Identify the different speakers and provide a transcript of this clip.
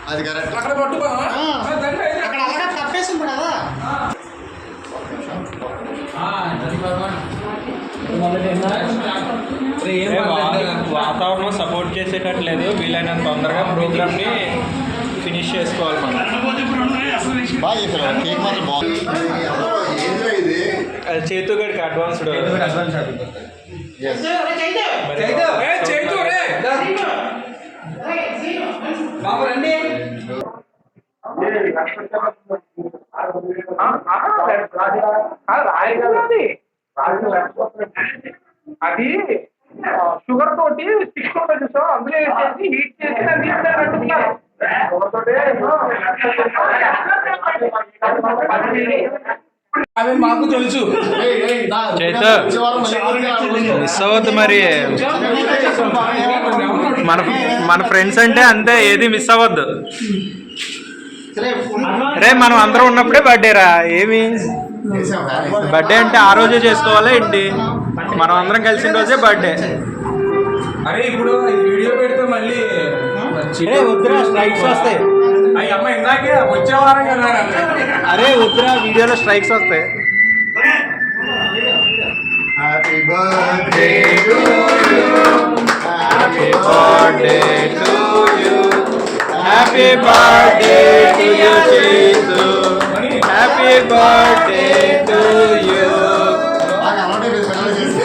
Speaker 1: అది కరెక్ట్.
Speaker 2: అక్కడ పట్టుకో
Speaker 3: అక్కడ అలాగే తప్పేసింది కదా.
Speaker 4: వాతావరణం సపోర్ట్ చేసేటట్లేదు. వీలైనంత తొందరగా ప్రోగ్రామ్ని ఫినిష్ చేసుకోవాలి మనం.
Speaker 1: బాగా చేశారు. కేక్ మాత్రం బాగుంది.
Speaker 4: అది చేతుగడికి అడ్వాన్స్డ్.
Speaker 2: బాబు రండి. అది షుగర్ తోటి స్టిక్ ఉంటుంది చూసావు, అందులో వేసేసి హీట్ చేసి అవి మాకు తెలుసు.
Speaker 4: చైతు మిస్ అవ్వద్దు మరి. మన ఫ్రెండ్స్ అంటే అంతే, ఏది మిస్ అవ్వద్దు. రే మనం అందరం ఉన్నప్పుడే బర్త్డేరా. ఏమి బర్త్డే అంటే ఆ రోజే చేసుకోవాలా ఏంటి? మనం అందరం కలిసిన రోజే బర్త్డే.
Speaker 2: అరే ఇప్పుడు వీడియో పెడితే మళ్ళీ
Speaker 4: వద్దురా, స్ట్రైక్స్ వస్తాయి.
Speaker 2: అయ్యి అమ్మ ఇందాకే వచ్చే వారం కదా.
Speaker 4: అరే వద్దురా, వీడియోలో స్ట్రైక్స్ వస్తాయి.
Speaker 1: Happy birthday to you.
Speaker 4: Happy birthday to you. Happy birthday to you Chaitu. Happy birthday to you.
Speaker 1: బాగా అలవాటు అయిపోయింది పిల్లలు చేసి.